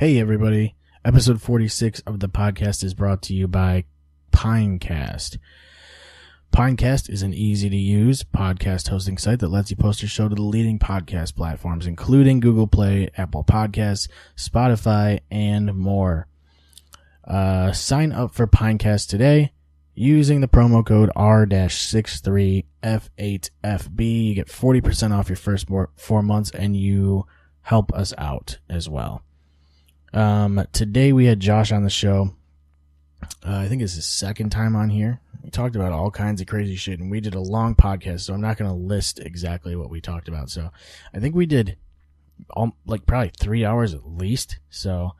Hey everybody, episode 46 of the podcast is brought to you by Pinecast. Pinecast is an easy-to-use podcast hosting site that lets you post your show to the leading podcast platforms, including Google Play, Apple Podcasts, Spotify, and more. Sign up for Pinecast today using the promo code R-63F8FB. You get 40% off your first 4 months, and you help us out as well. Today we had Josh on the show. I think it's his second time on here. We talked about all kinds of crazy shit, and we did a long podcast, so I'm not going to list exactly what we talked about. So I think we did probably 3 hours at least. So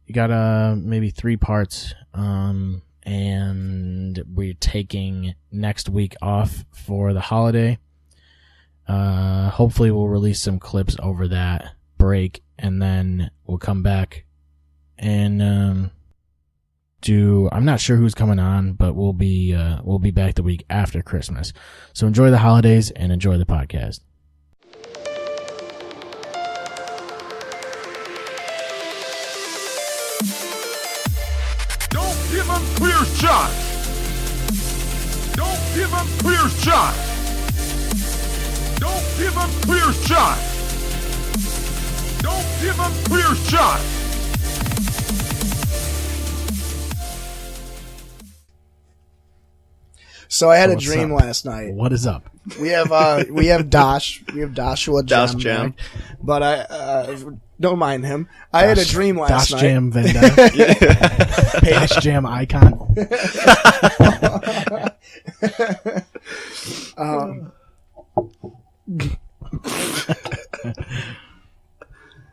you got maybe 3 parts, and we're taking next week off for the holiday. Hopefully we'll release some clips over that break, and then we'll come back and I'm not sure who's coming on, but we'll be back the week after Christmas. So enjoy the holidays and enjoy the podcast. Don't give him clear shot. Don't give him clear shot. Don't give him clear shot. Don't give him clear shot. So I had a What's dream up? last night. What is up? We have Dosh. We have Joshua Dosh Jam. Jam. But I don't mind him. I had a dream last Dosh night. Jam Vendetta. Dosh Jam icon.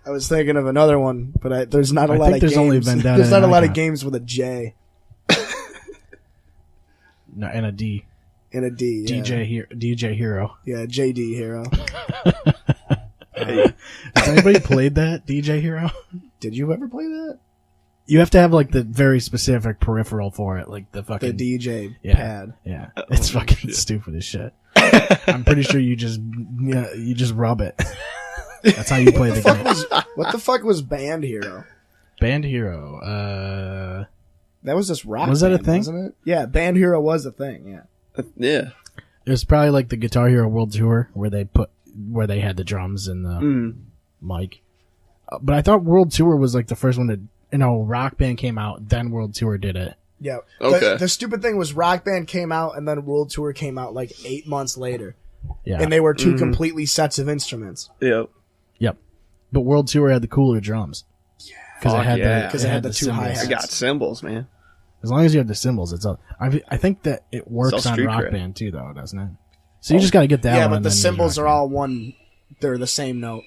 I was thinking of another one, but there's not a I lot think of there's games. only Vendetta There's not and a lot of Icon. games with a J No, and a D. and a D. Yeah. DJ Hero. Yeah, JD Hero. Has anybody played that, DJ Hero? Did you ever play that? You have to have like the very specific peripheral for it, like the fucking The DJ yeah, pad. Yeah, it's fucking stupid as shit. I'm pretty sure you just rub it. That's how you play the game. What the fuck was Band Hero? Band Hero. That was just rock. Was that a band, thing? Wasn't it? Yeah, Band Hero was a thing. Yeah. Yeah. It was probably like the Guitar Hero World Tour where they had the drums and the mic. But I thought World Tour was like the first one that Rock Band came out, then World Tour did it. Yeah. Okay. The stupid thing was Rock Band came out and then World Tour came out like 8 months later. Yeah. And they were two completely sets of instruments. Yep. Yep. But World Tour had the cooler drums. Yeah. Because Fuck yeah. Because it had the two cymbals. hi-hats. I got cymbals, man. As long as you have the cymbals, it's all. I think that it works It's all on street Rock cred. Band too, though, doesn't it? So you just got to get that Yeah, one. but and the then cymbals Rock are Band. all one. They're the same note.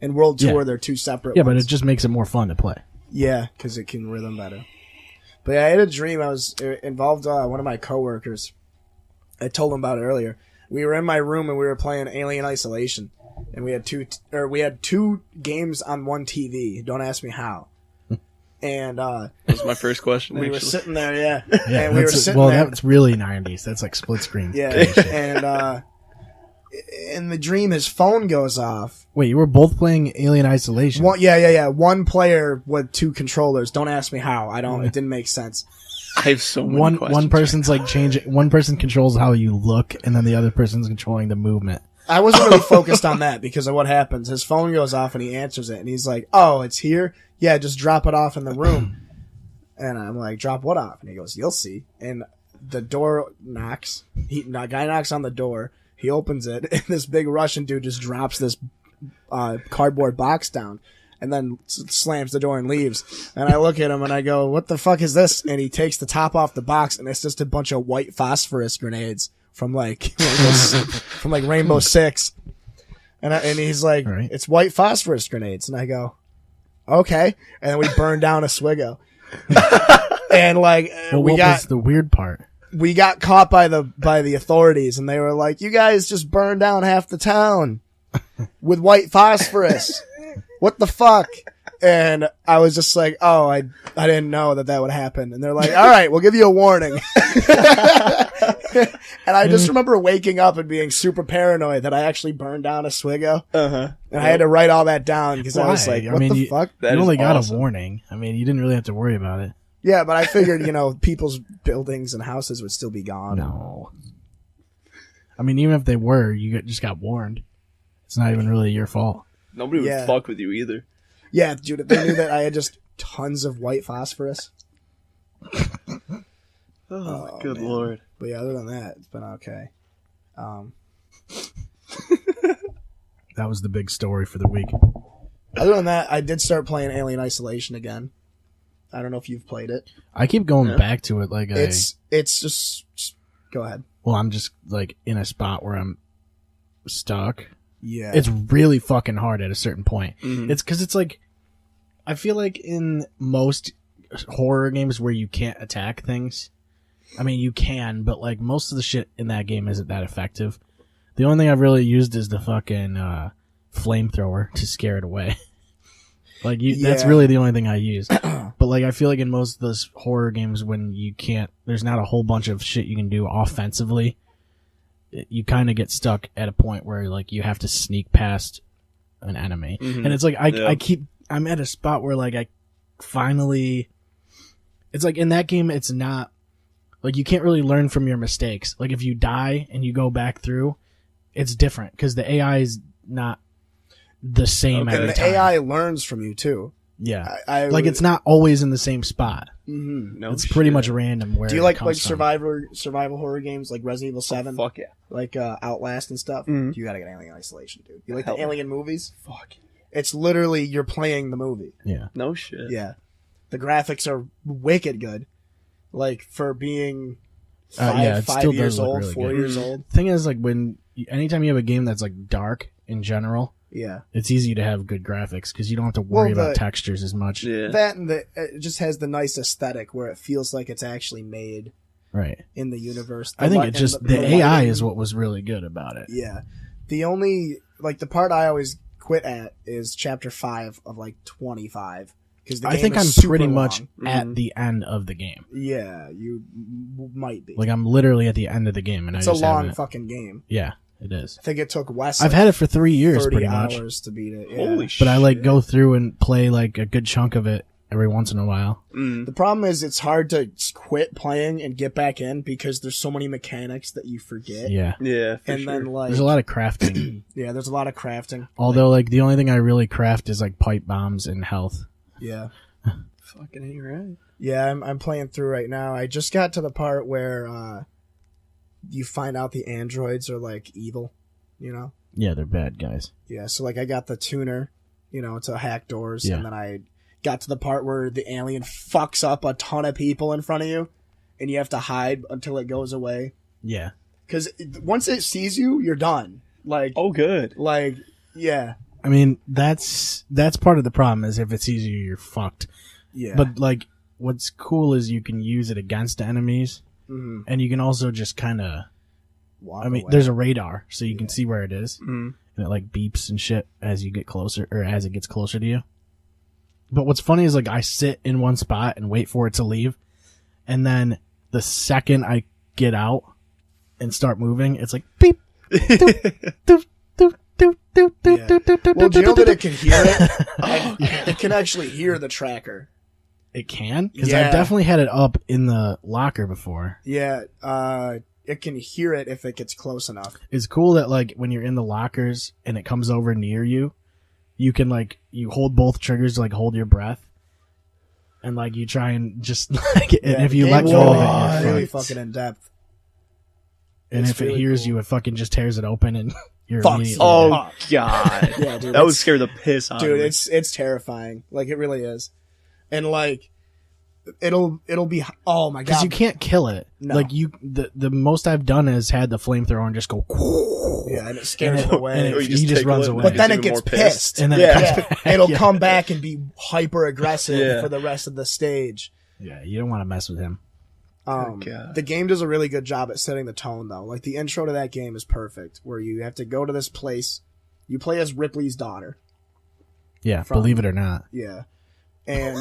In World Tour, Yeah. they're two separate Yeah, but ones. it just makes it more fun to play. Yeah, because it can rhythm better. But yeah, I had a dream. It involved one of my coworkers. I told him about it earlier. We were in my room and we were playing Alien Isolation, and we had two games on one TV. Don't ask me how. And That was my first question. we were actually. sitting there, yeah, Yeah, and we were sitting well, there. that's really 90s. That's like split screen. Yeah, and in the dream, his phone goes off. Wait, you were both playing Alien Isolation? Yeah. One player with 2 controllers. Don't ask me how. I don't. It didn't make sense. I have so many One questions. person's like changing. One person controls how you look, and then the other person's controlling the movement. I wasn't really focused on that because of what happens. His phone goes off and he answers it, and he's like, "Oh, it's here. Yeah, just drop it off in the room." And I'm like, "Drop what off?" And he goes, "You'll see." And the door knocks. The guy knocks on the door. He opens it, and this big Russian dude just drops this cardboard box down, and then slams the door and leaves. And I look at him and I go, "What the fuck is this?" And he takes the top off the box, and it's just a bunch of white phosphorus grenades from Rainbow Six. And he's like, Right. "It's white phosphorus grenades." And I go, "Okay." And then we burn down Oswego. And like Well, what was the weird part? we got caught by the authorities, and they were like, "You guys just burned down half the town with white phosphorus. What the fuck?" And I was just like, oh, I didn't know that would happen. And they're like, all right, we'll give you a warning. And I just remember waking up and being super paranoid that I actually burned down a Swigo. Uh-huh. And I had to write all that down because I was like, what the fuck? You only got a warning. I mean, you didn't really have to worry about it. Yeah, but I figured, people's buildings and houses would still be gone. No. I mean, even if they were, you just got warned. It's not even really your fault. Nobody would fuck with you either. Yeah, dude, if they knew that I had just tons of white phosphorus. Oh, good lord. But yeah, other than that, it's been okay. That was the big story for the week. Other than that, I did start playing Alien Isolation again. I don't know if you've played it. I keep going back to it like it's just go ahead. Well, I'm just like in a spot where I'm stuck. Yeah. It's really fucking hard at a certain point. Mm-hmm. It's because it's like, I feel like in most horror games where you can't attack things, I mean, you can, but like most of the shit in that game isn't that effective. The only thing I've really used is the fucking flamethrower to scare it away. Like that's really the only thing I use. But like I feel like in most of those horror games when you can't, there's not a whole bunch of shit you can do offensively. You kind of get stuck at a point where like you have to sneak past an enemy, and it's like I'm at a spot where like I finally, it's like in that game it's not like you can't really learn from your mistakes. Like if you die and you go back through, it's different because the AI is not the same every the time. AI learns from you too. Yeah, like it's not always in the same spot. Mm-hmm. No, it's pretty much random. Where do you it like comes from. survival horror games like Resident Evil 7? Oh, fuck yeah. Like Outlast and stuff? Mm-hmm. You gotta get Alien Isolation, dude. You like the Alien movies? Fuck. It's literally you're playing the movie. Yeah, No shit. Yeah, the graphics are wicked good. Like for being it five still years does look old, really 4 good. years old. Thing is, like anytime you have a game that's like dark in general, Yeah, it's easy to have good graphics because you don't have to worry Well, about textures as much. Yeah. that and it just has the nice aesthetic where it feels like it's actually made Right. in the universe. I think li- it just and the AI lighting- is what was really good about it. Yeah, the only the part I always quit at is chapter 5 of 25 because I think I'm pretty much at the end of the game. Yeah, you might be. Like I'm literally at the end of the game, and It's I a just long haven't. fucking game. Yeah, it is. I think it took Wes. I've had it for 3 years, 30 pretty much. hours to beat it. Yeah. Holy shit. But I like go through and play like a good chunk of it every once in a while. The problem is it's hard to quit playing and get back in because there's so many mechanics that you forget. Yeah. Yeah, for And sure. then There's a lot of crafting. yeah, there's a lot of crafting. Although like the only thing I really craft is like pipe bombs and health. Yeah. Fucking ain't right. Yeah, I'm playing through right now. I just got to the part where you find out the androids are evil, Yeah, they're bad guys. Yeah, so I got the tuner, to hack doors, Yeah. and then I got to the part where the alien fucks up a ton of people in front of you, and you have to hide until it goes away. Yeah. Because once it sees you, you're done. Oh, good. Yeah, I mean, that's part of the problem is if it sees you, you're fucked. yeah. But what's cool is you can use it against enemies, and you can also just kind of. Walk I mean, away. there's a radar, so you can see where it is, Mm. and it beeps and shit as you get closer, or as it gets closer to you. But what's funny is I sit in one spot and wait for it to leave, and then the second I get out and start moving, it's like beep. Doop, doop, doop, doop, doop, doop, Yeah. doop, doop, doop, Well, do you know doop, that doop. it can hear it? It can actually hear the tracker. It can? Because Yeah. I've definitely had it up in the locker before. Yeah, it can hear it if it gets close enough. It's cool that when you're in the lockers and it comes over near you, you can you hold both triggers to hold your breath, and you try and just and if you let go of it, it's you're really fucked. fucking in depth. And it's if it really hears cool. you, it fucking just tears it open and you're Fuck. immediately Oh, dead. God. Yeah, dude, That would it's- scare the piss out of Dude, me. it's terrifying. It really is. And it'll be, oh my Because god. you can't kill it. No. The most I've done is had the flamethrower and just go. Yeah, and it scares it away. And Or he you just tickle runs it, away. But then It's it even gets more pissed. And then Yeah. it comes Yeah, back. it'll Yeah. come back and be hyper aggressive Yeah. for the rest of the stage. Yeah, you don't want to mess with him. God. The game does a really good job at setting the tone, though. The intro to that game is perfect, where you have to go to this place. You play as Ripley's daughter, Yeah, from- believe it or not. Yeah. And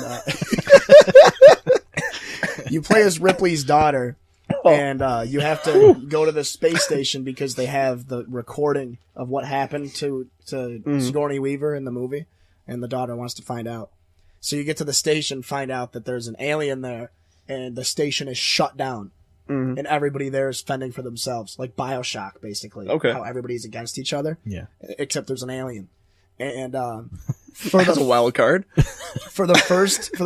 you play as Ripley's daughter, and you have to go to the space station because they have the recording of what happened to Sigourney Weaver in the movie, and the daughter wants to find out. So you get to the station, find out that there's an alien there, and the station is shut down. And everybody there is fending for themselves, like BioShock, basically. Okay. How everybody's against each other. Yeah. Except there's an alien. And That's a wild card. for the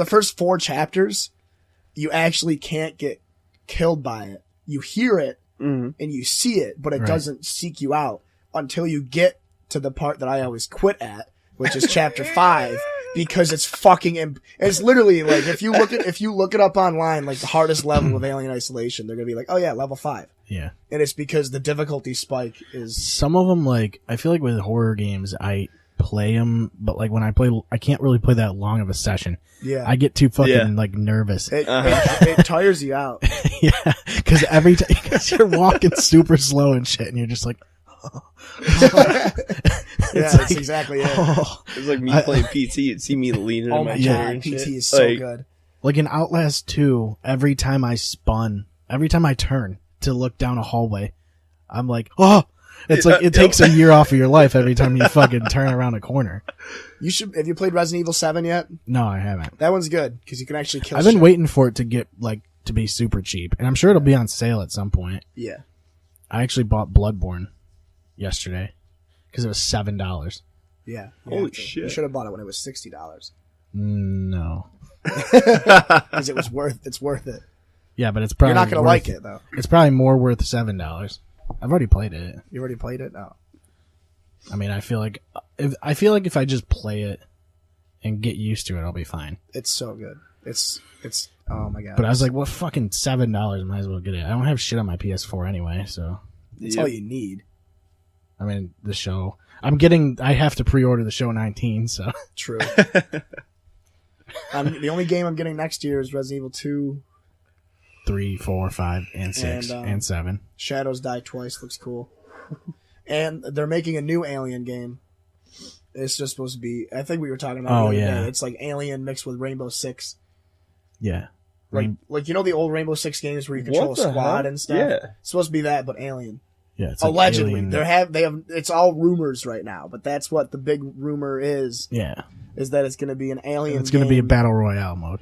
first 4 chapters, you actually can't get killed by it. You hear it and you see it, but it doesn't seek you out until you get to the part that I always quit at, which is chapter 5, because it's fucking. It's literally like if you look it up online, like the hardest level of Alien Isolation, they're gonna be like, oh yeah, level 5. Yeah. And it's because the difficulty spike is. Some of them, like, I feel like with horror games, I play them, but like when I play, I can't really play that long of a session. Yeah. I get too fucking like nervous. It tires you out. Yeah, because every time because you're walking super slow and shit, and you're just like, That's exactly it. It's like me playing PT. You'd see me leaning Oh in my my chair god, and PT shit. is so Like, good. like in Outlast 2, every time I turn to look down a hallway, I'm like, oh. It's like it takes a year off of your life every time you fucking turn around a corner. You should. Have you played Resident Evil 7 yet? No, I haven't. That one's good because you can actually kill. I've been shit. waiting for it to get like to be super cheap, and I'm sure it'll be on sale at some point. Yeah. I actually bought Bloodborne yesterday because it was $7. Yeah. Holy You shit. should have bought it when it was $60 No. because it's worth it. Yeah, but it's probably You're not gonna like it though. It's probably more worth $7. I've already played it. You already played it? No. I mean, I feel like if I just play it and get used to it, I'll be fine. It's so good. It's oh my god. But I was like, well, fucking $7, might as well get it. I don't have shit on my PS4 anyway, so it's all you need. I mean, the show. I have to pre-order the show 19, so. True. The only game I'm getting next year is Resident Evil 2. 3, 4, 5, and 6, and 7. Shadows Die Twice looks cool. And they're making a new Alien game. It's just supposed to be, I think we were talking about it the other day. It's like Alien mixed with Rainbow Six. Yeah. Like you know the old Rainbow Six games where you control a squad and stuff? Yeah. It's supposed to be that, but Alien. Yeah, it's like Allegedly. Alien. They have it's all rumors right now, but that's what the big rumor is. Yeah. Is that it's going to be an Alien It's going to be a game. battle royale mode.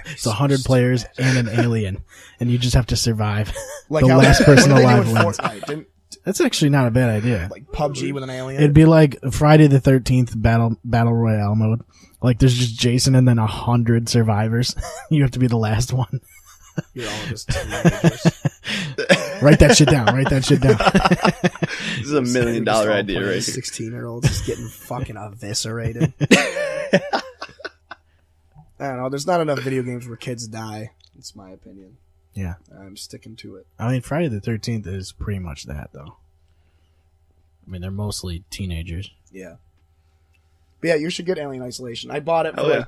It's 100 players and an alien, and you just have to survive. Like the how last person what did they do alive in wins. Fortnite? That's actually not a bad idea. Like PUBG with an alien. It'd be like Friday the 13th battle royale mode. Like there's just Jason and then 100 survivors. You have to be the last one. You're all just teenagers. Write that shit down. Write that shit down. This is $1 million idea right here. 16-year-olds just getting fucking eviscerated. I don't know. There's not enough video games where kids die. That's my opinion. Yeah. I'm sticking to it. I mean, Friday the 13th is pretty much that, though. I mean, they're mostly teenagers. Yeah. But yeah, you should get Alien Isolation. I bought it for Oh, yeah.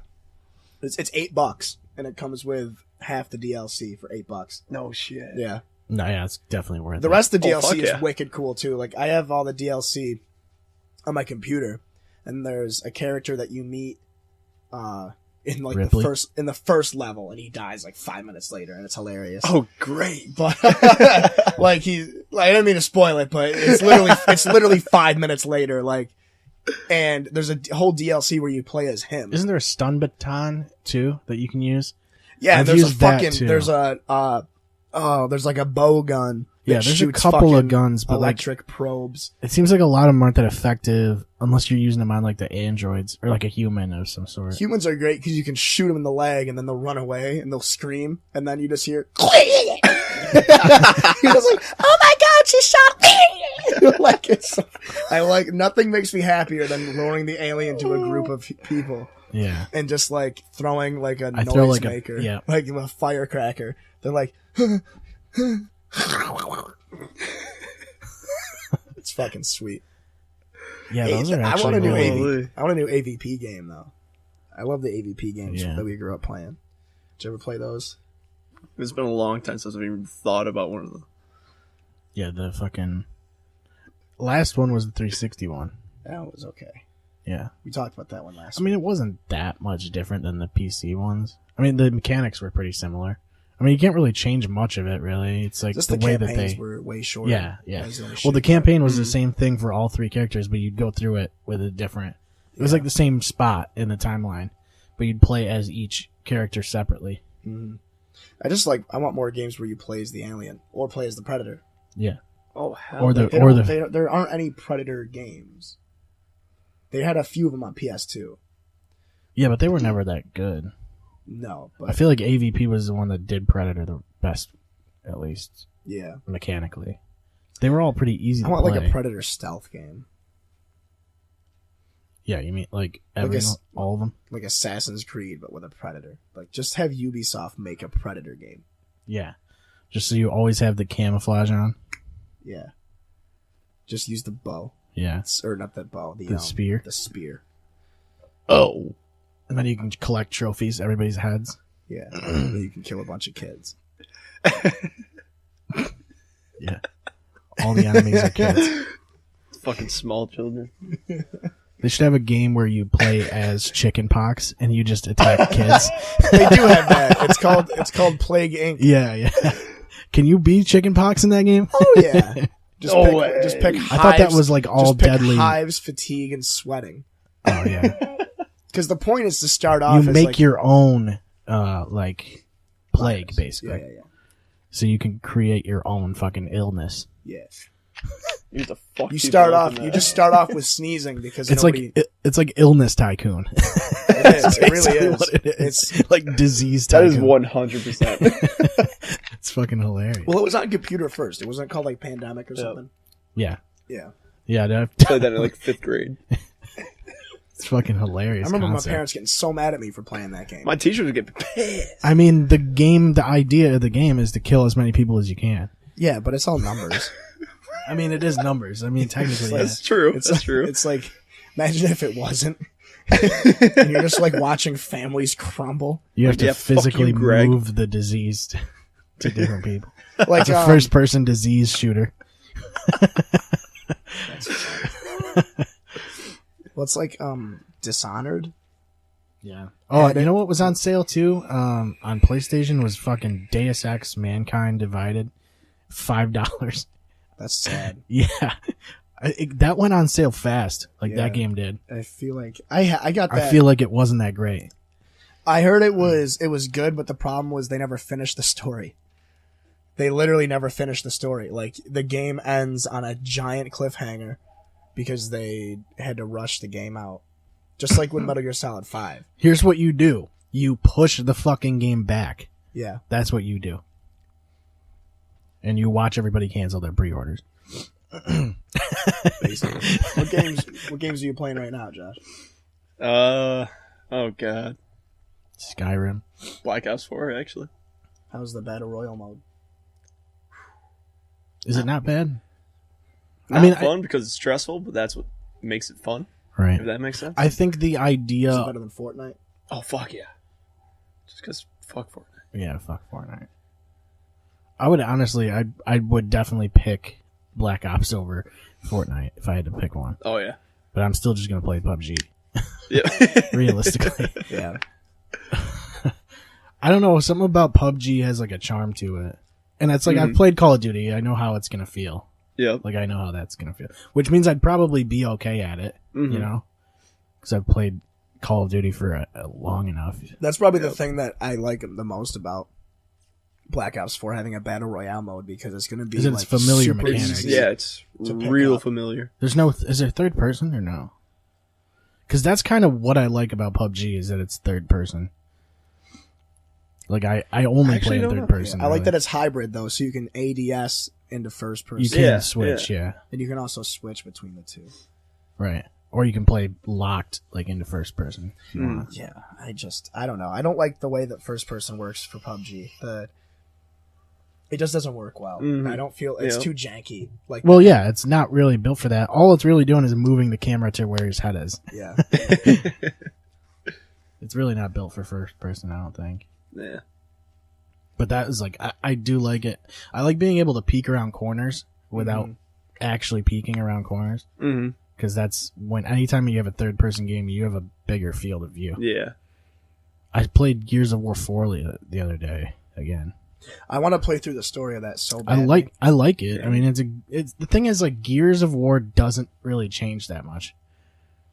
it's $8, and it comes with half the DLC for $8. No shit. Yeah. No, yeah, it's definitely worth The it. rest of the Oh, DLC fuck is yeah. wicked cool too. Like I have all the DLC on my computer, and there's a character that you meet in like Ripley? the first level, and he dies like 5 minutes later, and it's hilarious. Oh, great. But like I don't mean to spoil it, but it's literally 5 minutes later. Like, and there's a whole DLC where you play as him. Isn't there a stun baton, too, that you can use? Yeah, I've there's a used that, fucking too. there's a there's like a bow gun. that Yeah, there's a shoots couple of fucking guns, but like electric probes. it seems like a lot of them aren't that effective unless you're using them on like the androids or like a human of some sort. Humans are great because you can shoot them in the leg and then they'll run away and they'll scream and then you just hear you're just like, oh my god, she shot me. Like I like nothing makes me happier than luring the alien to a group of people Yeah. and just like throwing like a I throw, like, noisemaker, yeah. like a firecracker. They're like it's fucking sweet. Yeah, those are I actually want a new really... AVP. I want a new AVP game though. I love the AVP games Yeah. that we grew up playing. Did you ever play those? It's been a long time since I've even thought about one of them. Yeah, the fucking... Last one was the 360 one. That was okay. Yeah. We talked about that one last I mean, it wasn't that much different than the PC ones. I mean, the mechanics were pretty similar. I mean, you can't really change much of it, really. It's like Just the the way that campaigns they... were way shorter. Yeah. That was the only Well, the shit. campaign was the same thing for all 3 characters, but you'd go through it with a different... It was like the same spot in the timeline, but you'd play as each character separately. I want more games where you play as the alien or play as the predator. Yeah. Oh hell. Or Like, the... there aren't any predator games. They had a few of them on PS2. Yeah, but they were never that good. No, I but feel like AVP was the one that did Predator the best, at least yeah. mechanically. They were all pretty easy I to want play. like a predator stealth game. Yeah, you mean like all of them? Like Assassin's Creed, but with a predator. Like, just have Ubisoft make a predator game. Yeah. Just so you always have the camouflage on. Yeah. Just use the bow. Yeah. Or not the bow. The spear. The spear. Oh. And then you can collect trophies, everybody's heads. Yeah. Then you can kill a bunch of kids. Yeah. All the enemies are kids. Fucking small children. They should have a game where you play as chickenpox and you just attack kids. They do have that. It's called Plague Inc. Yeah. Can you be chickenpox in that game? Oh yeah. Just pick hives. I thought that was like all just pick deadly. hives, fatigue, and sweating. Oh yeah. Because the point is to start off. You as make like, your own like plague, basically. Yeah. So you can create your own fucking illness. Yeah. You have to fuck You people start up off. in that. You just start off with sneezing because It's nobody. it's like illness tycoon. It is. It really Basically is. what it is. It's like disease That tycoon. is 100%. It's fucking hilarious. well, it was on computer first. It wasn't called like Pandemic or something. Yeah. Yeah. Yeah, Played that in like 5th grade. it's fucking hilarious. I remember concept. my parents getting so mad at me for playing that game. My teacher would get pissed. I mean, the idea of the game is to kill as many people as you can. Yeah, but it's all numbers. I mean, it is numbers. I mean, technically, yeah. That's true. It's That's like, true. It's like, imagine if it wasn't. And you're just like watching families crumble. You have to Yeah, fuck physically you, Greg. move the disease to different people. Like It's a first-person disease shooter. Well, it's like Dishonored. Yeah. Oh, you know what was on sale too? On PlayStation was fucking Deus Ex: Mankind Divided, $5. That's sad. Yeah, that went on sale fast. Like Yeah. that game did. I feel like I got that. I feel like it wasn't that great. I heard it was good, but the problem was they never finished the story. They literally never finished the story. Like, the game ends on a giant cliffhanger because they had to rush the game out. Just like with Metal Gear Solid 5. Here's what you do: you push the fucking game back. Yeah. That's what you do. And you watch everybody cancel their pre-orders. Basically. What games are you playing right now, Josh? Oh god. Skyrim. Black Ops 4, actually. How's the Battle Royale mode? Is it not bad? Not fun because it's stressful, but that's what makes it fun. Right. If that makes sense. I think the Is it idea. better than Fortnite? Oh fuck yeah. Just because fuck Fortnite. Yeah, fuck Fortnite. I would honestly, I would definitely pick Black Ops over Fortnite if I had to pick one. Oh yeah. But I'm still just gonna play PUBG. Yeah. Realistically. Yeah. I don't know, something about PUBG has like a charm to it. And it's like, I've played Call of Duty, I know how it's gonna feel. Yep. Like, I know how that's gonna feel. Which means I'd probably be okay at it, you know? Because I've played Call of Duty for long enough. That's probably the thing that I like the most about Black Ops 4 having a Battle Royale mode, because it's going to be Is it like its familiar super mechanics? easy. Yeah, it's to pick real up. familiar. There's no, is it third person or no? Because that's kind of what I like about PUBG, is that it's third person. Like, I only Actually play in don't third know. person. I like really. that it's hybrid, though, so you can ADS into first person. You can Yeah, switch, yeah. And you can also switch between the two. Right. Or you can play locked, like, into first person. If you want. Yeah, I don't know. I don't like the way that first person works for PUBG. It just doesn't work well. I don't feel it's Yeah. too janky. Like, Well, yeah, it's not really built for that. All it's really doing is moving the camera to where his head is. yeah, It's really not built for first person, I don't think. Yeah. But that is like, I do like it. I like being able to peek around corners without actually peeking around corners. Mm-hmm. because that's when anytime you have a third person game, you have a bigger field of view. Yeah. I played Gears of War 4 the other day again. I want to play through the story of that so bad. I like it. I mean, it's the thing is like Gears of War doesn't really change that much.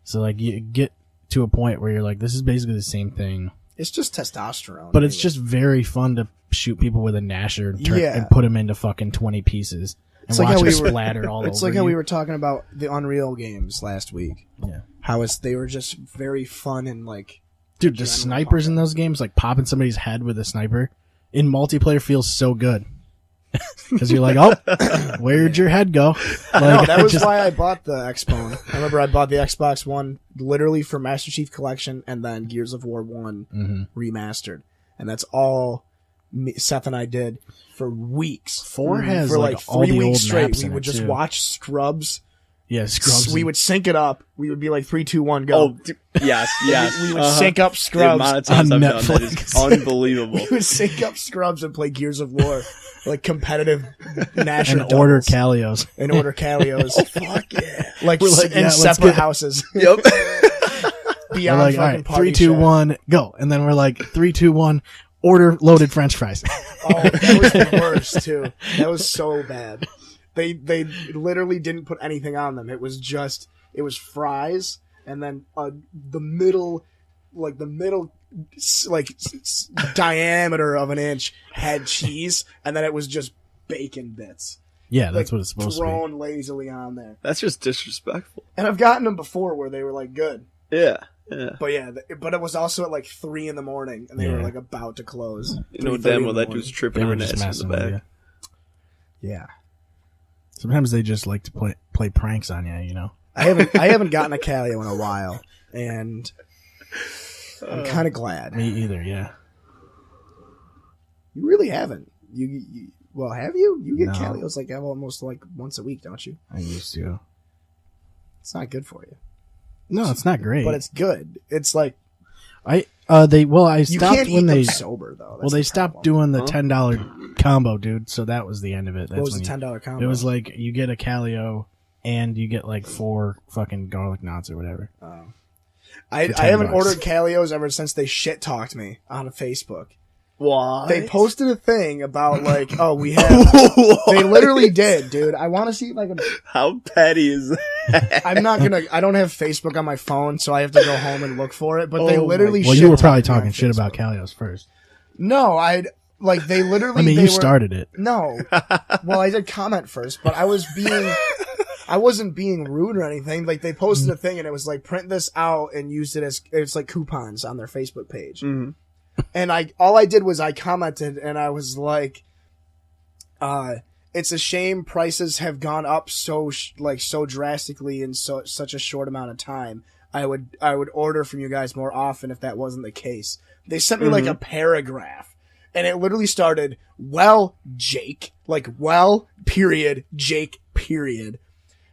So like you get to a point where you're like, this is basically the same thing. It's just testosterone. But it's just very fun to shoot people with a Gnasher and put them into fucking 20 pieces and it's like watch how them we were, splatter all over. It's like how we were talking about the Unreal games last week. Yeah. How they were just very fun and like... Dude, the snipers in those games, like popping somebody's head with a sniper, in multiplayer feels so good. Because you're like, oh, where'd your head go? Like, no, that was why I bought the Xbone. I remember I bought the Xbox One literally for Master Chief Collection and then Gears of War 1 remastered. And that's all Seth and I did for weeks. 4 has for like 3 all the weeks old straight. maps We in would it, just too. watch Scrubs. Yeah, Scrubs. We would sync it up. We would be like 3, 2, 1, go. Oh, yes. We would sync up The Scrubs. amount of times on I've done that is Netflix. unbelievable. We would sync up Scrubs and play Gears of War, like competitive national and order doubles. Calios. And order Calios. Fuck yeah. Like, We're like, in yeah, let's separate get- houses. Yep. We're Beyond like, fucking all right, party 3, 2, chat. 1, go. And then we're like, 3, 2, 1, order loaded French fries. Oh, that was the worst too. That was so bad. They literally didn't put anything on them. It was fries and then the middle diameter of an inch had cheese, and then it was just bacon bits. Yeah, that's Like, what it's supposed to thrown lazily on there. That's just disrespectful. And I've gotten them before where they were like good. Yeah. Yeah. But yeah, but it was also at like 3 a.m. and they were Yeah. like about to close. You know 3:30 damn in well the that morning. dude's tripping be. They over were just Nasty in messing the with back. you. Yeah. Sometimes they just like to play pranks on you, you know? I haven't gotten a Calio in a while, and I'm kind of glad. Me either, yeah. You really haven't. You well, have you? You get No. Calios like almost like once a week, don't you? I used to. It's not good for you, No, it's not great. but it's good. It's like I you stopped can't eat when them they sober though. well they stopped doing the $10 combo, dude. So that was the end of it. That's What was when the you- $10 combo? It was like you get a Calio and you get like 4 fucking garlic knots or whatever. I for haven't $10. ordered Calios ever since they shit talked me on Facebook. Why? They posted a thing about like, oh, we have. They literally did, dude. I want to see if I can. How petty is that? I'm not gonna. I don't have Facebook on my phone, so I have to go home and look for it. But they Oh literally. Well, you were shit-talked probably me on talking shit about Facebook. Calios first. No, they literally. I mean, they you were- started it. No. Well, I did comment first, but I wasn't being rude or anything. Like, they posted a thing and it was like, print this out and use it as, it's like coupons on their Facebook page. Mm-hmm. And all I did was I commented and I was like, it's a shame prices have gone up so drastically in such a short amount of time. I would order from you guys more often if that wasn't the case. They sent me like a paragraph and it literally started, well, Jake, like, well, period, Jake, period.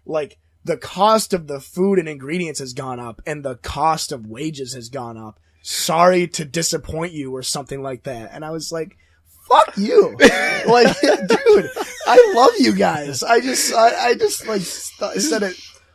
Like, the cost of the food and ingredients has gone up and the cost of wages has gone up. Sorry to disappoint you or something like that. And I was like, fuck you. Like, dude, I love you guys. I just like said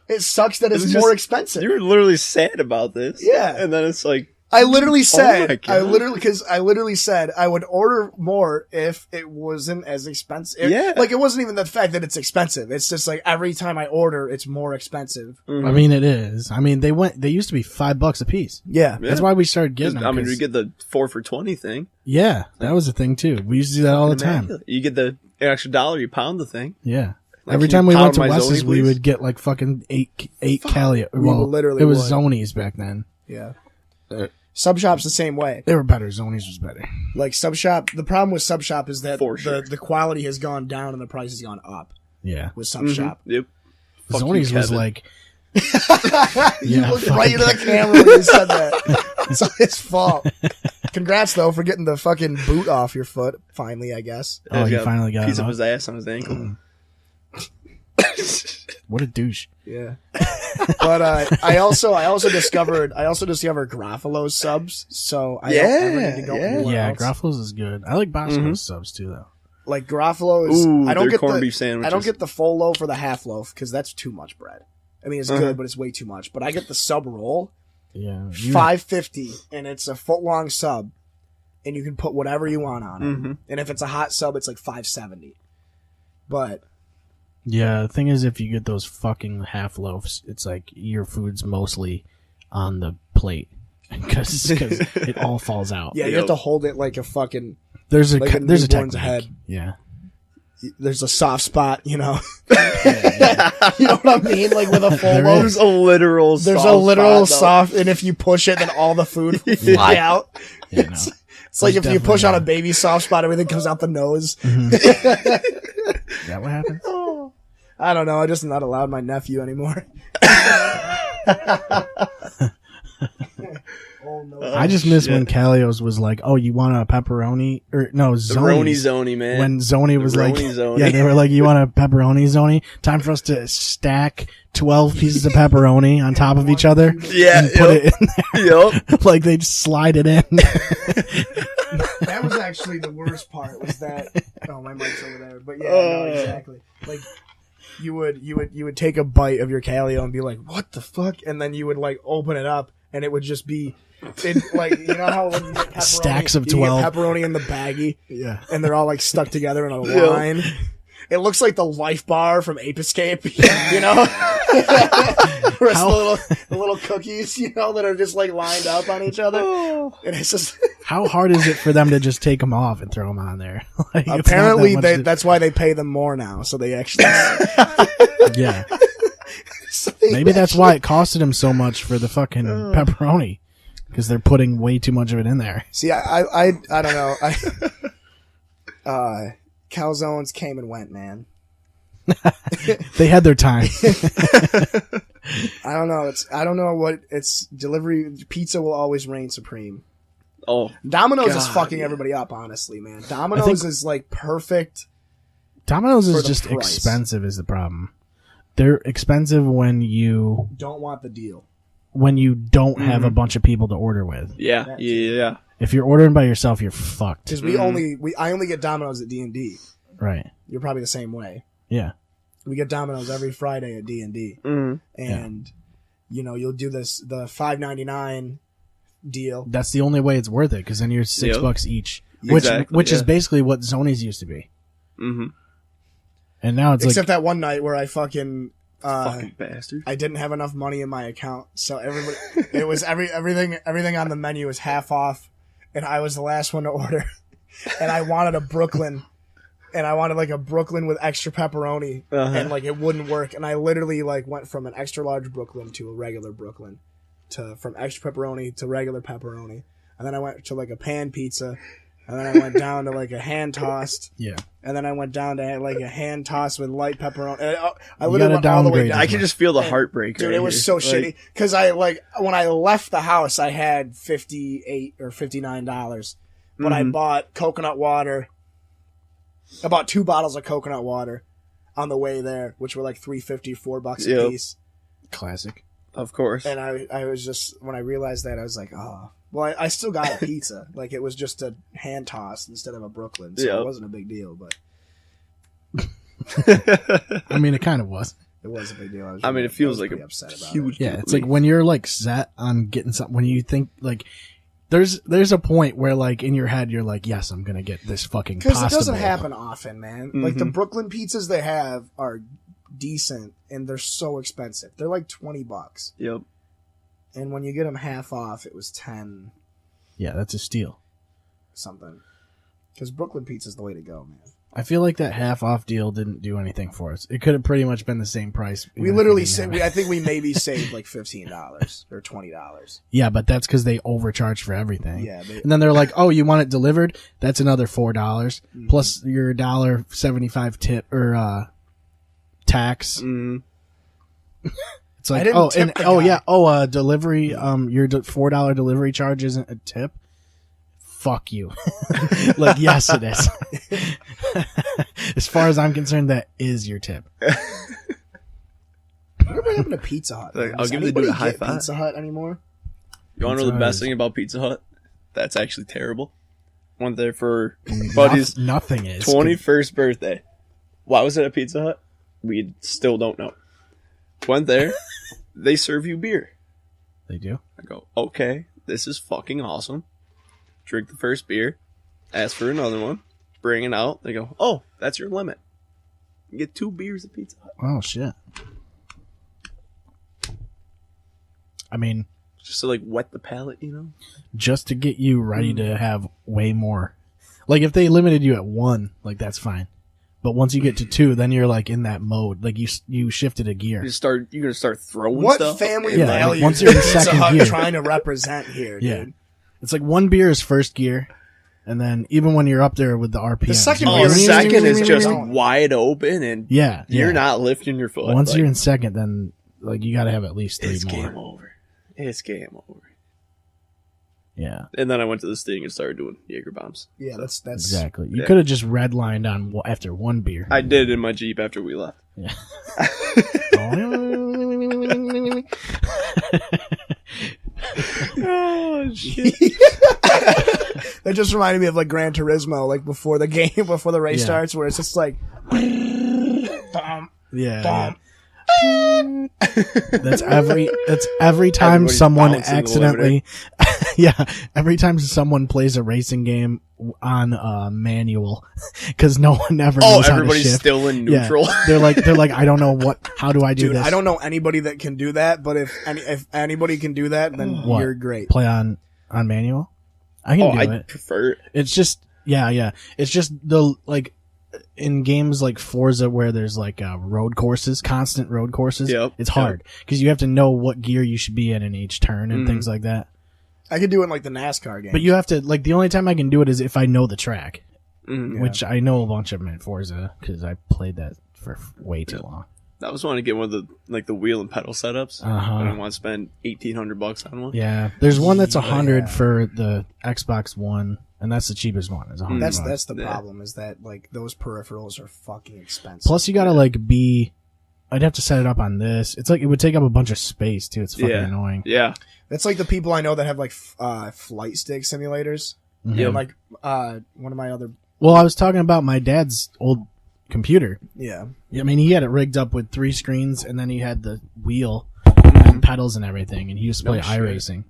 it sucks that it's more expensive. You were literally sad about this. Yeah. And then it's like, I literally said, my God. because I literally said I would order more if it wasn't as expensive. Yeah. Like, it wasn't even the fact that it's expensive. It's just like every time I order, it's more expensive. I mean, it is. I mean, they used to be $5 a piece. Yeah. That's why we started getting them. I mean, 'cause- we get the 4 for $20 thing. yeah, that was a thing too. We used to do that all the time. Immaculate. You get the extra $1, you pound the thing. Yeah. Like, Every can time you we pound went to my Wes's, Zoni, we please? would get like fucking eight Calio. We Well, literally it was would. Zonies back then. Yeah. Sub Shop's the same way. They were better. Zonies was better. Like, Sub Shop, the problem with Sub Shop is that For sure. the quality has gone down and the price has gone up Yeah. with Sub Shop. Yep. Fuck you, Zonies was Kevin. like, You Yeah, looked fucking- right into the camera when you said that. It's his fault. Congrats, though, for getting the fucking boot off your foot, finally, I guess. oh, He's you got finally got a piece it of off? his ass on his ankle. What a douche. Yeah. But I also discovered Garofalo's subs, so I don't ever need to go anywhere Yeah, else. Garofalo's is good. I like Bosco's subs too, though. Like, Garofalo's, Ooh, I don't their get corned the beef sandwiches. I don't get the full loaf or the half loaf because that's too much bread. I mean, it's good, but it's way too much. But I get the sub roll, Yeah. $5.50, and it's a foot long sub, and you can put whatever you want on it. And if it's a hot sub, it's like $5.70. But Yeah, the thing is, if you get those fucking half loaves, it's like your food's mostly on the plate because it all falls out. yeah, you have to hold it like a fucking. There's a like a there's a newborn's technique. head. Yeah. There's a soft spot, you know. You know what I mean? Like with a full There loaf. is. There's a literal There's soft a literal spot, soft, and if you push it, then all the food will fly out. Yeah, no. It's like if you definitely push on a not. baby soft spot, everything comes out the nose. Is that what happened? I don't know. I just not allowed my nephew anymore. Oh no! I just miss when Calios was like, "Oh, you want a pepperoni?" Or no, The Zoni. Roni Zoni, man. When Zoni was like, Roni Zoni. yeah, they were like, "You want a pepperoni Zoni?" Time for us to stack 12 pieces of pepperoni on top of each other. Yeah, and put it in there. Yep. Like they'd slide it in. That was actually the worst part. Was that? Oh, my mic's over there. But yeah, no, exactly. Like you would take a bite of your Calio and be like, "What the fuck?" And then you would like open it up, and it would just be. Like, you know how when you get pepperoni, Stacks of you 12. get pepperoni in the baggie, Yeah. and they're all like stuck together in a line. It looks like the Life Bar from Ape Escape, you know? Where it's the little cookies, you know, that are just like lined up on each other. And it's just How hard is it for them to just take them off and throw them on there? Like, it's not apparently that much that's why they pay them more now. So they actually, yeah. so they Maybe that's why it costed them so much for the fucking pepperoni. Because they're putting way too much of it in there. See, I don't know. Calzones came and went, man. They had their time. I don't know. I don't know what it's delivery. Pizza will always reign supreme. Oh, Domino's is God, fucking yeah. everybody up, honestly, man. Domino's is like perfect. Domino's For is the just price. expensive is the problem. They're expensive when you Don't want the deal. don't have a bunch of people to order with. yeah, yeah. If you're ordering by yourself, you're fucked. Because I only get Domino's at D&D. Right. You're probably the same way. Yeah. We get Domino's every Friday at D&D. And, you know, you'll do the $5.99 deal. That's the only way it's worth it, because then you're $6 each. Exactly, Which is basically what Zonies used to be. Mm-hmm. And now it's Except that one night where I fucking bastard. I didn't have enough money in my account, so it was everything on the menu was half off, and I was the last one to order, and I wanted a Brooklyn, and I wanted like a Brooklyn with extra pepperoni, and like it wouldn't work, and I literally like went from an extra large Brooklyn to a regular Brooklyn, from extra pepperoni to regular pepperoni, and then I went to like a pan pizza. And then I went down to like a hand tossed. Yeah. And then I went down to like a hand tossed with light pepperoni. I You literally gotta went all the way downgrade down. I can just feel the heartbreak. Dude, right it was here. so Like, shitty. Because I when I left the house, I had $58 or $59. But I bought coconut water. I bought 2 bottles of coconut water on the way there, which were like $3.50, $4 a piece. Classic. Of course. And I was just, when I realized that, I was like, oh. Well, I still got a pizza. Like, it was just a hand toss instead of a Brooklyn. So it wasn't a big deal, but I mean, it kind of was. it was a big deal. I mean, it feels like pretty a upset about huge. Yeah, it's like when you're like set on getting something, when you think like there's a point where like in your head you're like, yes, I'm gonna get this fucking Because pasta it doesn't bowl. happen often, man. Like, the Brooklyn pizzas they have are decent, and they're so expensive. They're like $20. Yep. And when you get them half off, it was 10 Yeah, that's a steal. something. Because Brooklyn pizza's the way to go, man. I feel like that half off deal didn't do anything for us. It could have pretty much been the same price. We literally I think we maybe saved like $15 or $20. Yeah, but that's because they overcharge for everything. Yeah, and then they're like, "Oh, you want it delivered? That's another $4 plus your $1.75 tip or tax." It's I like, didn't tip the guy. delivery. Your $4 delivery charge isn't a tip. Fuck you. Like, yes, it is. As far as I'm concerned, that is your tip. What happened to Pizza Hut? Like, man? I'll Does give the dude anybody a high get five. Pizza Hut anymore? You want to know the Pizza best Hut thing about Pizza Hut? That's actually terrible. Went there for Buddy's Buddy's nothing is 21st birthday. Why was it at Pizza Hut? We still don't know. Went there. They serve you beer. They do? I go, okay, this is fucking awesome. Drink the first beer. Ask for another one. Bring it out. They go, oh, that's your limit. You get 2 beers at Pizza Hut. Oh, shit. I mean, Just to, like, wet the palate, you know? just to get you ready to have way more. Like, if they limited you at 1, like, that's fine. But once you get to 2, then you're, like, in that mode. Like, you shifted a gear. You're gonna start throwing What stuff. family Yeah, values once you're in is Pizza second Hut gear. trying to represent here, Yeah. dude? It's like 1 beer is first gear, and then even when you're up there with the RPM. The second Oh, beer is second is just Don't. wide open, and Yeah. you're yeah. not lifting your foot. Once like, you're in second, then, like, you gotta have at least 3 it's more. game over. It's game over. Yeah. And then I went to the Sting and started doing Jaeger bombs. Yeah, that's Exactly. You Yeah. could have just redlined on after 1 beer. I did it in my Jeep after we left. Yeah. Oh shit! That just reminded me of like Gran Turismo, like before the game, before the race Yeah. starts, where it's just like, bum, Yeah. bum. That's every time Everybody's someone bouncing the accidentally, yeah, every time someone plays a racing game on manual, because no one ever Oh, knows how to everybody's shift. still in Yeah. neutral. They're like, I don't know how do I do Dude, this? I don't know anybody that can do that, but if anybody can do that, then What? you're great. Play on manual. I can Oh, do I it. prefer it. It's just yeah. It's just the like in games like Forza where there's like road courses, constant road courses. Yep. It's hard because you have to know what gear you should be in each turn and things like that. I could do it in like the NASCAR game. But you have to like the only time I can do it is if I know the track, Mm. which I know a bunch of them in Forza because I played that for way too long. I was wanting to get one of the wheel and pedal setups. Uh-huh. I don't want to spend $1,800 on one. Yeah, there's one that's Yeah. $100 for the Xbox One, and that's the cheapest one. It's $100. that's the Yeah. problem is that like those peripherals are fucking expensive. Plus, you gotta like be. I'd have to set it up on this. It's like it would take up a bunch of space too. It's fucking Yeah. annoying. Yeah. That's like the people I know that have like flight stick simulators. Mhm. Yep. And like one of my other Well, I was talking about my dad's old computer. yeah. I mean, he had it rigged up with 3 screens, and then he had the wheel and pedals and everything, and he used to play No shit. iRacing,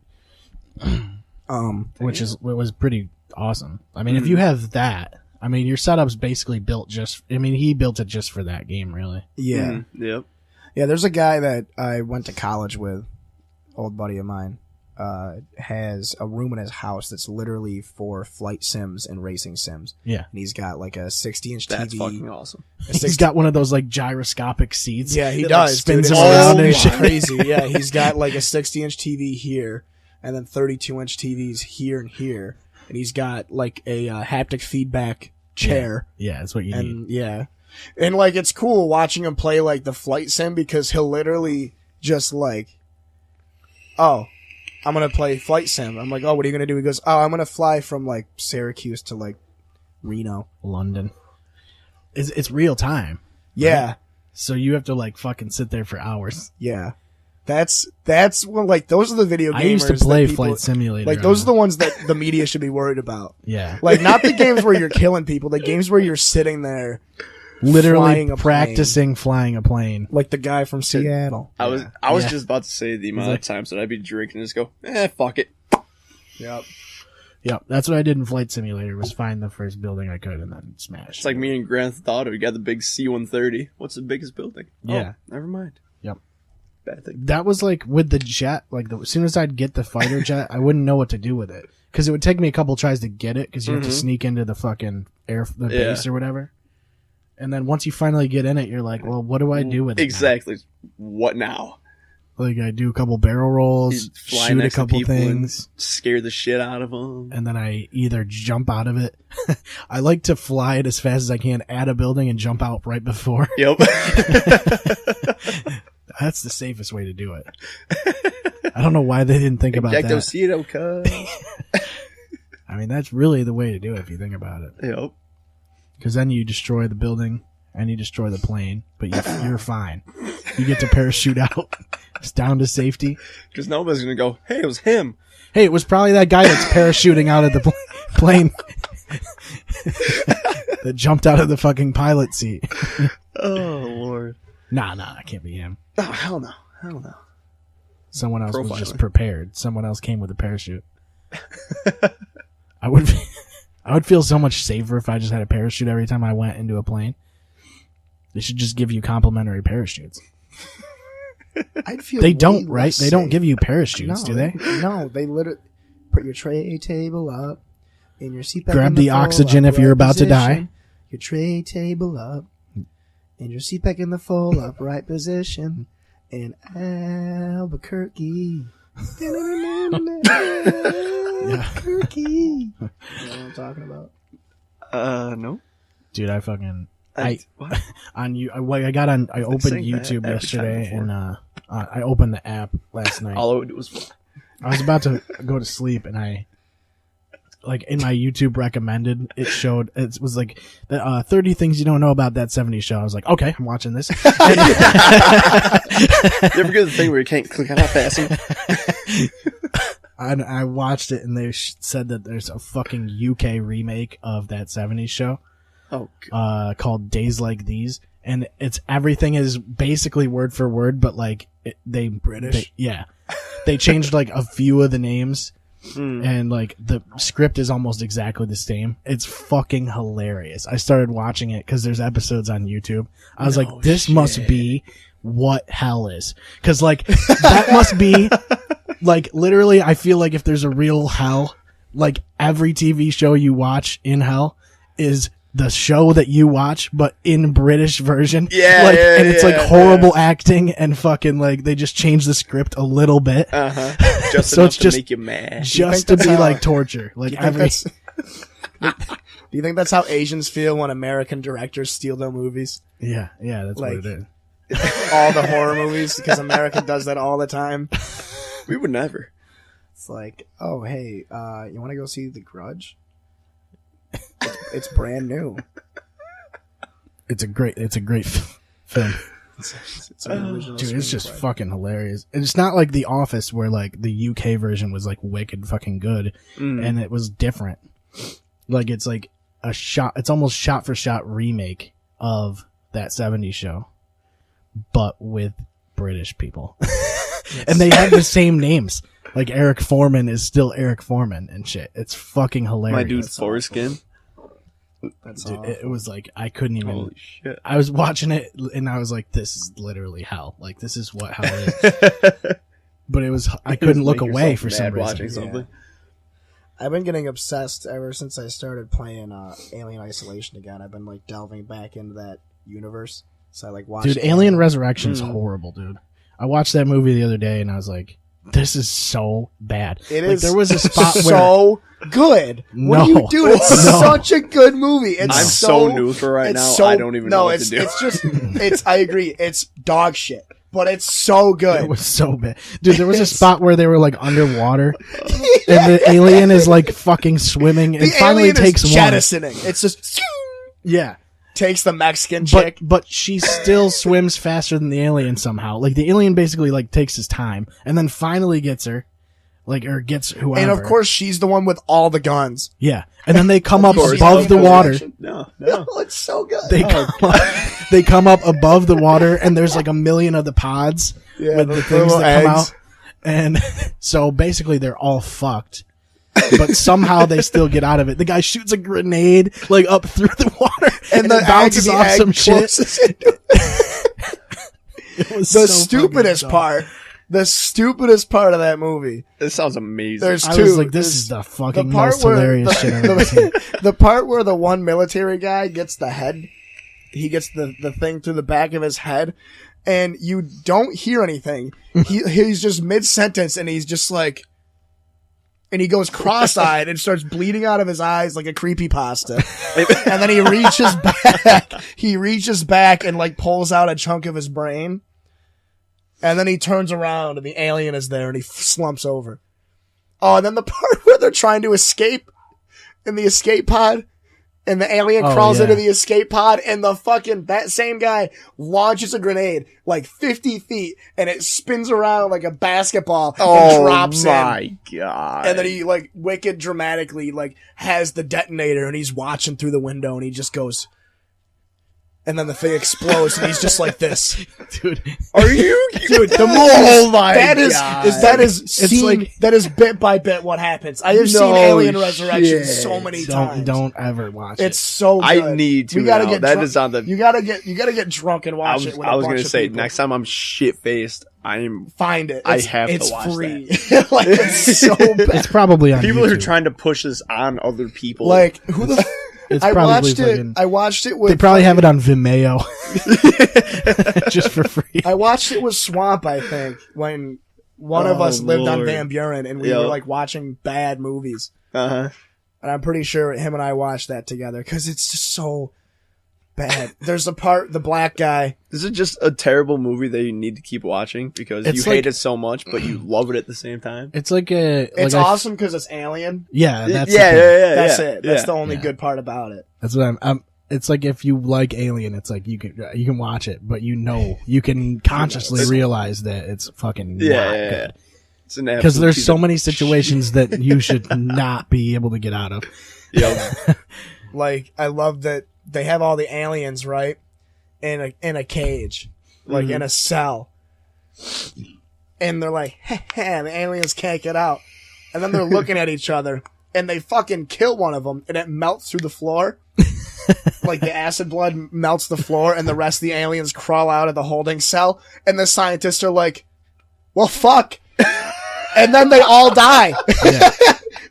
which Yeah. was pretty awesome. I mean, if you have that, I mean, your setup's basically built just. I mean, he built it just for that game, really. Yeah. Mm. Yep. Yeah, there's a guy that I went to college with, old buddy of mine, has a room in his house that's literally for flight sims and racing sims. Yeah, And he's got like a 60-inch That's TV. fucking awesome. he's got one of those like gyroscopic seats. Yeah, he that, does. Like, spins dude. him It's around so and shit. crazy. Yeah, he's got like a 60-inch TV here, and then 32-inch TVs here and here, and he's got like a haptic feedback chair. Yeah, that's what you need. And yeah, and like it's cool watching him play like the flight sim because he'll literally just like, oh, I'm gonna play flight sim. I'm like, oh, what are you gonna do? He goes, oh, I'm gonna fly from like Syracuse to like Reno. London. It's real time, Yeah, so you have to like fucking sit there for hours. yeah. That's when like those are the video gamers. I used to that play people- Flight Simulator. Like those on are the ones that the media should be worried about. yeah, Like not the games where you're killing people, the games where you're sitting there, literally flying a practicing flying a plane. like the guy from Seattle. I was Yeah. just about to say the amount like- of times that I'd be drinking and just go, fuck it. Yep. Yeah, that's what I did in Flight Simulator. Was find the first building I could and then smash. It's like me and Grand Theft Auto. We got the big C-130. What's the biggest building? Yeah. Oh, never mind. Yep. Bad thing. That was like with the jet. Like as soon as I'd get the fighter jet, I wouldn't know what to do with it because it would take me a couple tries to get it because you have to sneak into the fucking the Yeah. base or whatever. And then once you finally get in it, you're like, well, what do I do with it? now? Exactly. What now? Like I do a couple barrel rolls, You fly shoot a next to couple people things, and scare the shit out of them. and then I either jump out of it. I like to fly it as fast as I can at a building and jump out right before. Yep. That's the safest way to do it. I don't know why they didn't think about that. Ejectocito, cuz. I mean, that's really the way to do it if you think about it. Yep. Because then you destroy the building and you destroy the plane, but you're fine. You get to parachute out. It's down to safety. Because nobody's going to go, hey, it was him. Hey, it was probably that guy that's parachuting out of the plane that jumped out of the fucking pilot seat. Oh, Lord. Nah, that can't be him. Oh, hell no. Someone else was Profiling. just prepared. Someone else came with a parachute. I would feel so much safer if I just had a parachute every time I went into a plane. They should just give you complimentary parachutes. I'd feel They way don't, right? less They don't safe. give you parachutes, do they? No, they literally put your tray table up in your seat back Grab in the full oxygen if upright you're about to die. position. Your tray table up and your seat back in the full upright position in Albuquerque. Albuquerque. You know what I'm talking about? No. Dude, I fucking What? on you. I got on. I opened saying that YouTube every yesterday, time and I opened the app last night. All I would do was fly. I was about to go to sleep, and in my YouTube recommended, it showed, it was like, 30 things you don't know about that 70s show. I was like, okay, I'm watching this. You ever get the thing where you can't click on that fast enough? And I watched it, and they said that there's a fucking UK remake of that 70s show Oh, God. called Days Like These. And everything is basically word for word, but British? They changed like a few of the names. Hmm. And like the script is almost exactly the same. It's fucking hilarious. I started watching it because there's episodes on YouTube. I was like, this must be what hell is. Because like that must be like literally. I feel like if there's a real hell, like every TV show you watch in hell is the show that you watch, but in British version. Yeah, like, yeah, and it's yeah, like horrible acting and fucking like they just changed the script a little bit. Just So enough it's to just- make you mad. Just to that's be how- like torture. Like Do you, think every that's, do you think that's how Asians feel when American directors steal their movies? yeah, that's like- what it is. All the horror movies, because America does that all the time. We would never. It's like, oh, hey, you want to go see The Grudge? It's brand new. It's a great film. It's an original Dude, it's just screenplay. fucking hilarious. And it's not like The Office where like the UK version was like wicked fucking good and it was different. Like it's like it's almost shot for shot remake of that 70s show, but with British people. And they have the same names. Like Eric Foreman is still Eric Foreman and shit. It's fucking hilarious. My dude Foreskin. That's Dude, all. it was like I couldn't even. Holy shit. I was watching it and I was like, "This is literally hell. Like this is what hell is." But it was I couldn't look Make away yourself for some mad reason. watching something. I've been getting obsessed ever since I started playing Alien Isolation again. I've been like delving back into that universe. So I like watched Dude, Alien Resurrection is horrible, dude. I watched that movie the other day and I was like, "This is so bad." It like, is there was a spot where so good. What do No. you do? It's No. such a good movie. It's I'm so neutral right it's now, so- I don't even know what it's, to do. It's just, I agree. It's dog shit, but it's so good. it was so bad. Dude, there was a spot where they were like underwater and the alien is like fucking swimming and the finally alien takes is one. jettisoning. It's just Yeah. takes the Mexican chick. But she still swims faster than the alien somehow. Like the alien basically like takes his time and then finally gets her, like or gets whoever. And of course, she's the one with all the guns. yeah. And then they come up course. above the water. No. Oh, it's so good. They come up above the water and there's like a million of the pods Yeah, with the the things little that come eggs. out. And so basically they're all fucked. But somehow they still get out of it. The guy shoots a grenade like up through the water and the it bounces egg- the off egg some shit. closes into- It was the so stupidest fucking dumb. part. The stupidest part of that movie. This sounds amazing. There's I two. was like, this There's is the fucking most hilarious shit I've ever seen. the part where the one military guy gets the head, he gets the thing through the back of his head, and you don't hear anything. He's just mid-sentence, and he's just like, and he goes cross-eyed and starts bleeding out of his eyes like a creepypasta. And then he reaches back and like pulls out a chunk of his brain. And then he turns around and the alien is there and he slumps over. Oh, and then the part where they're trying to escape in the escape pod and the alien crawls into the escape pod and that same guy launches a grenade like 50 feet and it spins around like a basketball and drops in. Oh my god. And then he like wicked dramatically like has the detonator and he's watching through the window and he just goes, and then the thing explodes, and he's just like this. Dude, Are you? Dude, the Oh my that is God. that is bit by bit what happens. I have seen No Alien Resurrection shit. so many times. don't ever watch It's it. so good. I need to We gotta now. get That drunk. is on the. You gotta get drunk and watch it. With I a was bunch gonna of say people. next time I'm shit faced. I'm. Find it. I It's, have to it's watch free. Like it's so bad. It's probably on People YouTube. are trying to push this on other people. Like who the? It's I probably watched it. fucking- I watched it with. They probably have it on Vimeo, just for free. I watched it with Swamp. I think when one of Oh, us lived on Lord. Van Buren and we Yep. were like watching bad movies, Uh-huh. and I'm pretty sure him and I watched that together because it's just so bad. There's a part the black guy. This is just a terrible movie that you need to keep watching because It's you like- hate it so much, but you love it at the same time. It's like a. It's like awesome because it's Alien. Yeah, that's yeah, the thing. yeah, That's yeah, it. That's yeah. the only Yeah. good part about it. That's what I'm. It's like if you like Alien, it's like you can watch it, but you can consciously realize that it's fucking Yeah, not yeah, good. It's an Because absolute there's piece so of many situations that you should not be able to get out of. Yep. Like I love that they have all the aliens right in a cage, like in a cell, and they're like, the aliens can't get out, and then they're looking at each other, and they fucking kill one of them, and it melts through the floor. Like the acid blood melts the floor, and the rest of the aliens crawl out of the holding cell, and the scientists are like, well, fuck. And then they all die. Yeah.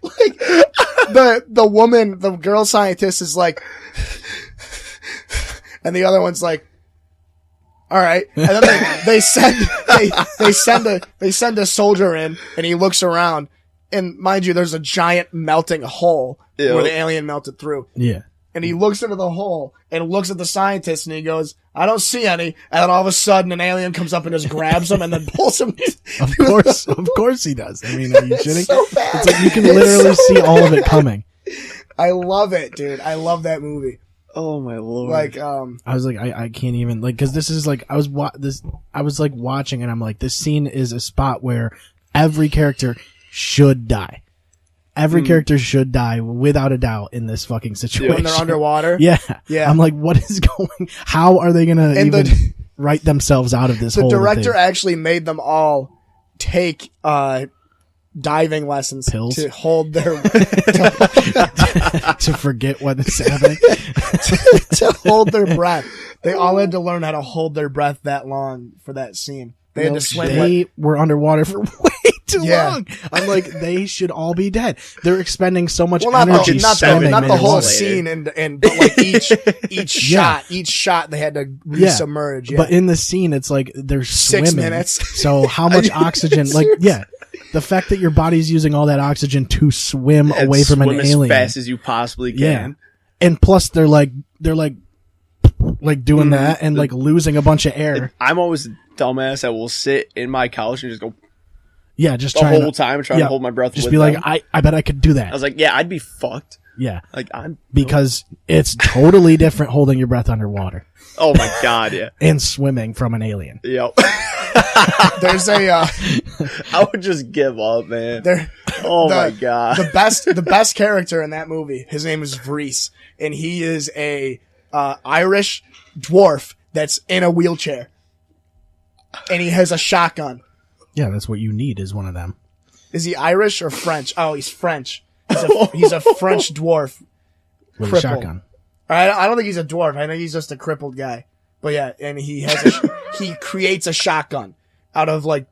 Like the woman, the girl scientist is like, and the other one's like, all right. And then they send a soldier in, and he looks around, and mind you, there's a giant melting hole Ew. where the alien melted through. Yeah. And he looks into the hole and looks at the scientist, and he goes, I don't see any. And then all of a sudden, an alien comes up and just grabs him and then pulls him. Of course he does. I mean, are you It's shitting? so bad. It's like you can It's literally so see all of it coming. I love it, dude. I love that movie. Oh my lord. Like, I was like, I can't even like because this is like I was like watching and I'm like this scene is a spot where every character should die. Every character should die without a doubt in this fucking situation. when they're underwater. Yeah, Yeah. I'm like, what is going? How are they gonna And even write themselves out of this? The whole director thing? actually made them all take diving lessons Pills? to hold their to forget what is happening. to hold their breath. They all had to learn how to hold their breath that long for that scene. They had to swim. They were underwater for way too Yeah. long. I'm like, they should all be dead. They're expending so much well, not energy. the, not swimming the, not the in whole water. scene, and but like each Yeah. each shot they had to Yeah. resubmerge. Yeah. But in the scene, it's like they're 6 swimming. minutes. So how much oxygen? Like, yeah, the fact that your body's using all that oxygen to swim And away from an swim alien. as fast as you possibly can. Yeah. And plus, they're like doing that and like losing a bunch of air. I'm always a dumbass that will sit in my couch and just go Yeah, just the trying whole to, time trying to hold my breath. Just with be like, them. I bet I could do that. I was like, yeah, I'd be fucked. Yeah, Like I'm because it's totally different holding your breath underwater Oh my god, yeah. and swimming from an alien. Yep. There's a I would just give up, man. there. Oh the- my god. The best character in that movie. His name is Vreese, and he is a Irish dwarf that's in a wheelchair, and he has a shotgun. Yeah, that's what you need is one of them. Is he Irish or French? Oh, he's French. He's a French dwarf. With a Crippled. shotgun. I don't think he's a dwarf. I think he's just a crippled guy. But yeah, and he has he creates a shotgun out of like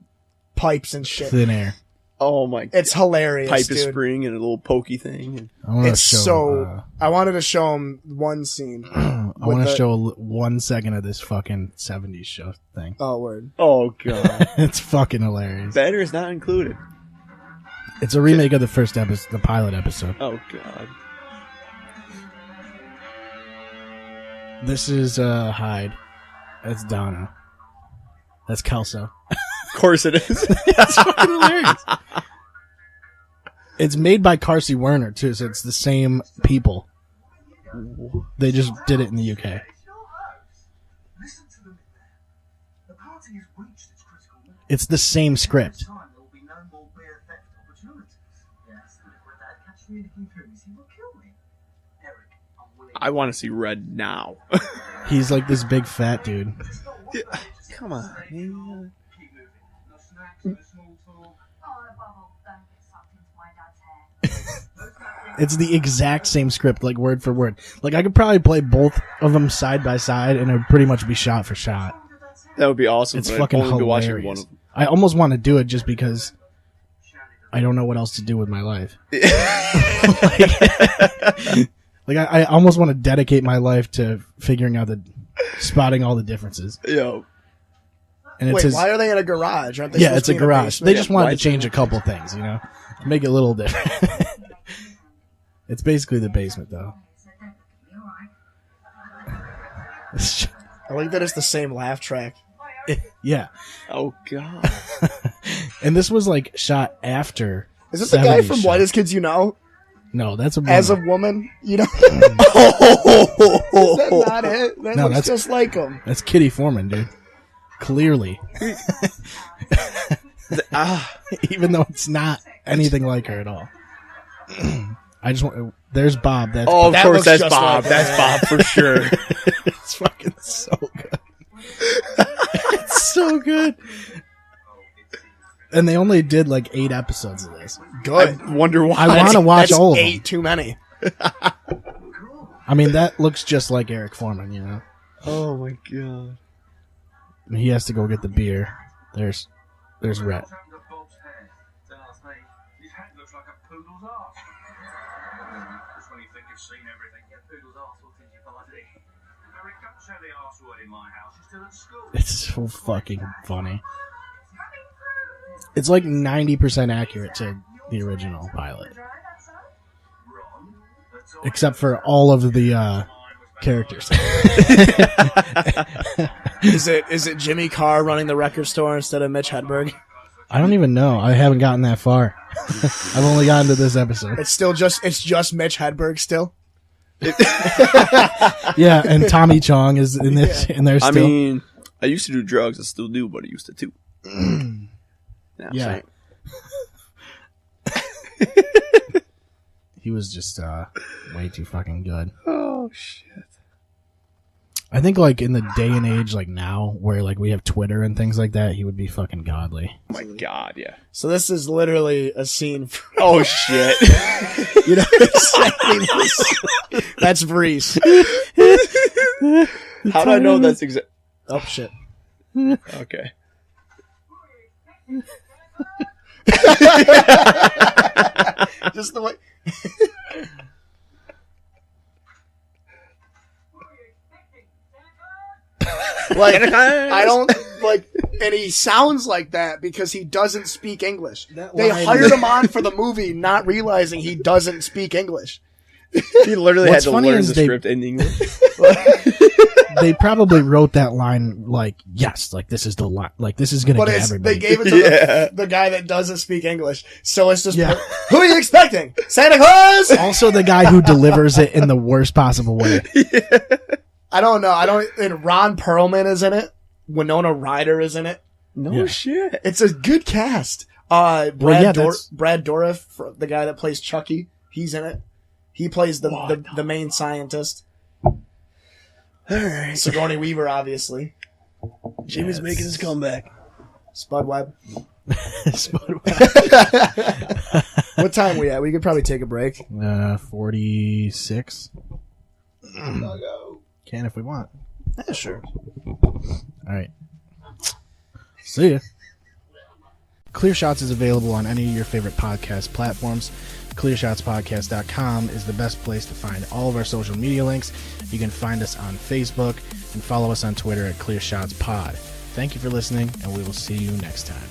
pipes and shit. Thin air. Oh my god. It's hilarious, Pipe dude. is spring and a little pokey thing. I want It's to show. so. I wanted to show him one scene. I want to the- show 1 second of this fucking 70s show thing. Oh, word. Oh god. It's fucking hilarious. Banner is not included. It's a remake of the first episode, the pilot episode. Oh god. This is Hyde. That's Donna. That's Kelso. Of course it is. That's fucking hilarious. It's made by Carsey Werner too, so it's the same people. They just did it in the UK. Listen to them in there. The party has reached its critical limit. It's the same script. This time there will be no more beer theft opportunities. Yes, and if my dad catches me nicking poos, he will kill me. Eric, I'm I want to see Red now. He's like this big fat dude. Come on, man. Keep moving. No snacks, no small talk. Oh, above all, don't get sucked into my dad's hair. It's the exact same script, like word for word. Like I could probably play both of them side by side, and it would pretty much be shot for shot. That would be awesome. It's but I'd fucking only be watching hilarious. one of them. I almost want to do it just because I don't know what else to do with my life. Like I almost want to dedicate my life to figuring out spotting all the differences. Yo, And it's Wait, his, why are they in a garage? Aren't they? yeah, supposed it's to a be in garage. basement? They just wanted why to is change it- a couple things, make it a little different. It's basically the basement, though. So don't look at me, alright? I like that it's the same laugh track. Yeah, oh god. and this was like shot after. Is this the guy 70s from shot. Whitest Kids You Know? No, that's a As a woman. woman, you know? Is that not it? That No, looks that's- just like him. That's Kitty Foreman, dude. Clearly, even though it's not anything like her at all. I just want. There's Bob. That's Oh, of That course, looks that's just Bob. like That's that. Bob for sure. it's fucking so good. It's so good. And they only did like 8 episodes of this. Good. I wonder why. I want to watch That's all of 8 them. too many. I mean, that looks just like Eric Foreman, you know. Oh my god. He has to go get the beer. There's Rhett. What's happened to Bob's hair? Don't ask me. His hat looks like a poodle's arse. Just when you think you've seen everything, your poodle's arse walks into your body. Eric, don't say the arse word in my house. You're still at school. It's so fucking funny. It's like 90% accurate to the original pilot, Ron, that's all. except for all of the characters. Is it Jimmy Carr running the record store instead of Mitch Hedberg? I don't even know. I haven't gotten that far. I've only gotten to this episode. It's just Mitch Hedberg still. Yeah, and Tommy Chong is in this in there I still. mean, I used to do drugs. I still do, but I used to too. Yeah. He was just way too fucking good. Oh shit. I think like in the day and age like now where like we have Twitter and things like that, he would be fucking godly. Oh my god, yeah. So this is literally a scene. From, Oh shit. you know, that's Breeze. How do I know that's exact? Oh shit! Okay. Just the way. Like I don't like, and he sounds like that because he doesn't speak English. They line- hired him on for the movie, not realizing he doesn't speak English. He literally What's had to funny learn is the they- script in English. They probably wrote that line like, yes, like this is the line, like this is gonna But get it's, everybody. they gave it to Yeah. the guy that doesn't speak English, so it's just Yeah. who are you expecting? Santa Claus? Also, the guy who delivers it in the worst possible way. I don't know. And Ron Perlman is in it. Winona Ryder is in it. No Yeah. shit. It's a good cast. Brad yeah, that's- Brad Dourif, the guy that plays Chucky, he's in it. He plays the main scientist. Alright. Sigourney Weaver, obviously. Jimmy's making his comeback. Spud Webb. What time we at? We could probably take a break. 46. Can if we want. Yeah, sure. All right. See ya. Clear Shots is available on any of your favorite podcast platforms. ClearShotsPodcast.com is the best place to find all of our social media links. You can find us on Facebook and follow us on Twitter at ClearShotsPod. Thank you for listening, and we will see you next time.